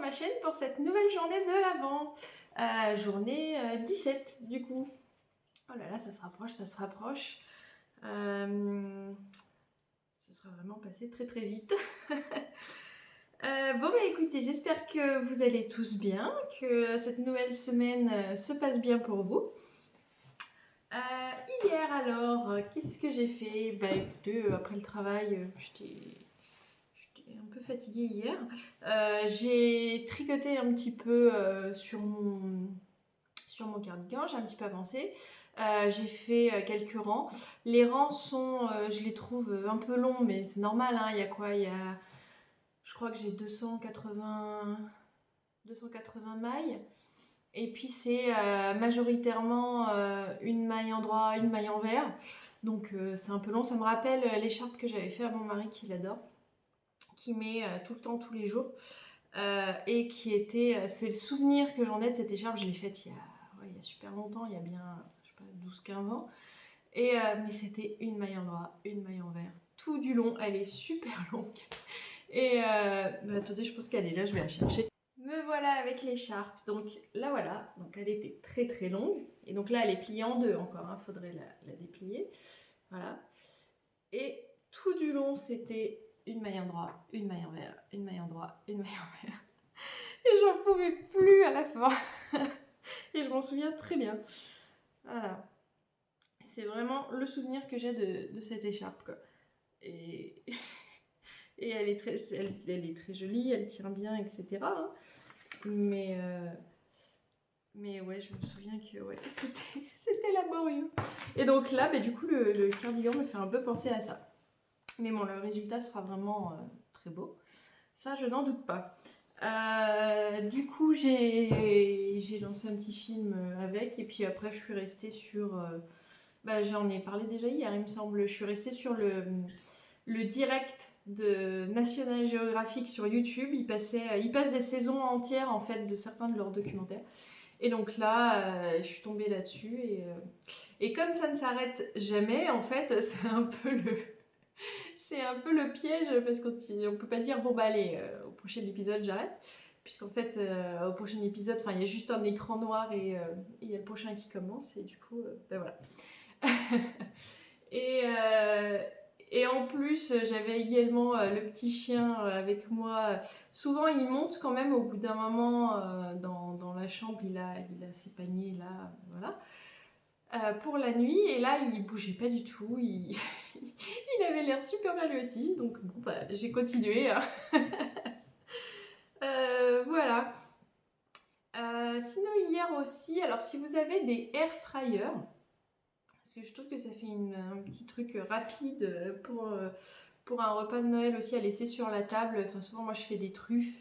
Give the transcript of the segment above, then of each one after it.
ma chaîne pour cette nouvelle journée de l'Avent. Journée 17 du coup. Oh là là, ça se rapproche, ça se rapproche. Ce sera vraiment passé très très vite. Bon bah écoutez, j'espère que vous allez tous bien, que cette nouvelle semaine se passe bien pour vous. Hier alors, qu'est-ce que j'ai fait? Bah écoutez, après le travail, j'étais un peu fatiguée hier. J'ai tricoté un petit peu sur mon cardigan, j'ai un petit peu avancé. J'ai fait quelques rangs. Les rangs sont, je les trouve un peu longs, mais c'est normal, hein. Il y a quoi? Je crois que j'ai 280 mailles. Et puis c'est majoritairement une maille en droit, une maille en vert. Donc c'est un peu long. Ça me rappelle l'écharpe que j'avais fait à mon mari qui l'adore, qui met tout le temps, tous les jours. Et qui était, c'est le souvenir que j'en ai de cette écharpe. Je l'ai faite il y a super longtemps, il y a bien, je sais pas, 12-15 ans. Et, mais c'était une maille en droit, une maille en vert, tout du long. Elle est super longue. Et bah, attendez, je pense qu'elle est là, je vais la chercher. Me voilà avec l'écharpe. Donc là voilà, donc elle était très très longue. Et donc là elle est pliée en deux encore, hein. Faudrait la déplier. Voilà. Et tout du long c'était une maille en droit, une maille en vert, une maille en droit, une maille en vert. Et j'en pouvais plus à la fin. Et je m'en souviens très bien. Voilà. C'est vraiment le souvenir que j'ai de cette écharpe, quoi. Et, et elle est très jolie, elle tient bien, etc. hein. Mais ouais, je me souviens que ouais, c'était laborieux. Et donc là, bah, du coup, le cardigan me fait un peu penser à ça. Mais bon, le résultat sera vraiment très beau. Ça, je n'en doute pas. Du coup, j'ai lancé un petit film avec. Et puis après, je suis restée sur... bah, j'en ai parlé déjà hier, il me semble. Je suis restée sur le direct de National Geographic sur YouTube. Ils passent des saisons entières, en fait, de certains de leurs documentaires. Et donc là, je suis tombée là-dessus. Et comme ça ne s'arrête jamais, en fait, c'est un peu le piège, parce qu'on ne peut pas dire, bon bah allez, au prochain épisode, j'arrête. Puisqu'en fait, au prochain épisode, il y a juste un écran noir et il y a le prochain qui commence. Et du coup, ben voilà. et, et en plus, j'avais également le petit chien avec moi. Souvent, il monte quand même au bout d'un moment dans la chambre. Il a ses paniers là, voilà. Pour la nuit, et là, il bougeait pas du tout. Il avait l'air super mal lui aussi. Donc, bon, bah, j'ai continué. Hein. Voilà. Sinon, hier aussi, alors si vous avez des air fryers, parce que je trouve que ça fait un petit truc rapide pour un repas de Noël aussi à laisser sur la table. Enfin, souvent, moi, je fais des truffes.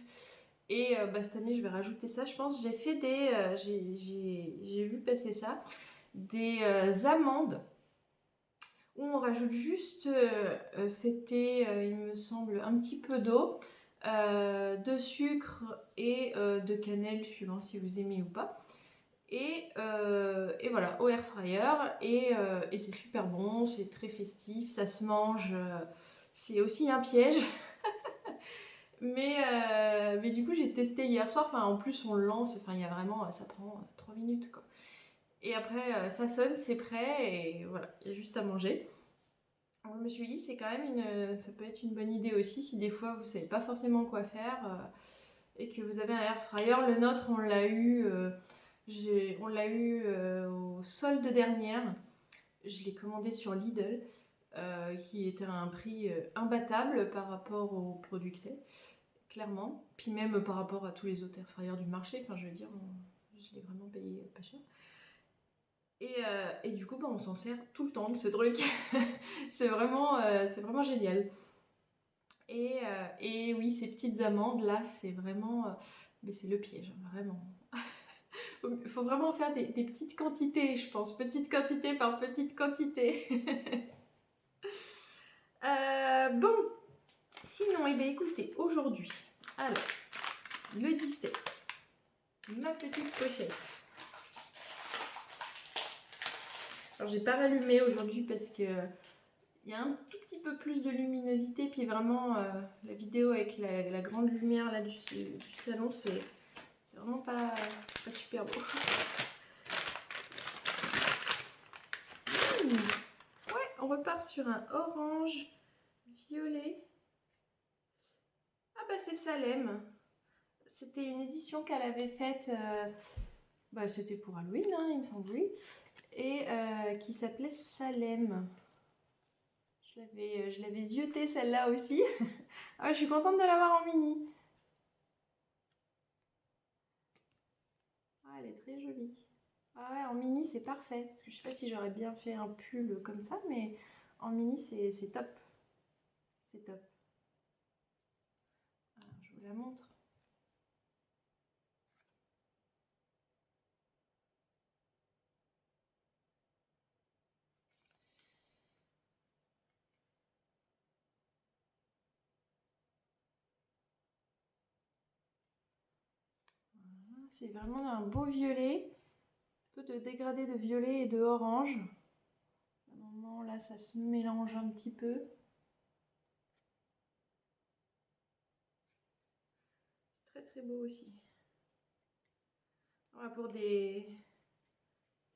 Et bah, cette année, je vais rajouter ça. Je pense j'ai fait j'ai vu passer ça. Des amandes où on rajoute juste, il me semble, un petit peu d'eau, de sucre et de cannelle, suivant si vous aimez ou pas. Et voilà, au air fryer. Et c'est super bon, c'est très festif, ça se mange. C'est aussi un piège. Mais du coup, j'ai testé hier soir. Enfin, en plus, on le lance. Enfin, il y a vraiment, ça prend 3 minutes, quoi. Et après, ça sonne, c'est prêt. Et voilà, il y a juste à manger. Alors, je me suis dit, c'est quand même ça peut être une bonne idée aussi si des fois vous savez pas forcément quoi faire et que vous avez un air fryer. Le nôtre, on l'a eu, au solde dernière. Je l'ai commandé sur Lidl, qui était à un prix imbattable par rapport au produit que c'est, clairement. Puis même par rapport à tous les autres air fryers du marché. Enfin, je veux dire, je l'ai vraiment payé pas cher. Et du coup, bah, on s'en sert tout le temps de ce truc. C'est vraiment génial. Et oui, ces petites amandes là, c'est vraiment. Mais c'est le piège, hein, vraiment. Il faut vraiment faire des petites quantités, je pense. Petite quantité par petite quantité. Bon, sinon, écoutez, aujourd'hui, alors, le 17, ma petite pochette. Alors, j'ai pas rallumé aujourd'hui parce que il y a un tout petit peu peu plus de luminosité, puis vraiment la vidéo avec la grande lumière là du salon, c'est vraiment pas super beau. Ouais, on repart sur un orange violet. Ah bah c'est Salem. C'était une édition qu'elle avait faite, bah, c'était pour Halloween, hein, il me semble, oui, et qui s'appelait Salem. Je l'avais zioté celle-là aussi. Ah, je suis contente de l'avoir en mini. Ah, elle est très jolie. Ah ouais, en mini c'est parfait. Parce que je sais pas si j'aurais bien fait un pull comme ça, mais en mini c'est top. C'est top. Alors, je vous la montre. Voilà, c'est vraiment un beau violet. Un peu de dégradé de violet et de orange. À un moment là ça se mélange un petit peu. C'est très beau aussi. Voilà pour des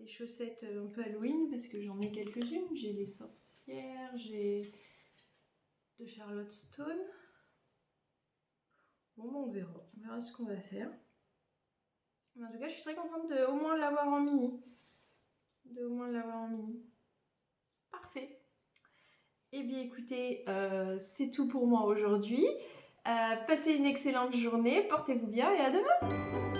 chaussettes un peu Halloween, parce que j'en ai quelques-unes. J'ai les sorcières, j'ai de Charlotte Stone. Bon, on verra ce qu'on va faire. Mais en tout cas, je suis très contente de au moins l'avoir en mini. Parfait. Eh bien écoutez, c'est tout pour moi aujourd'hui. Passez une excellente journée, portez-vous bien et à demain.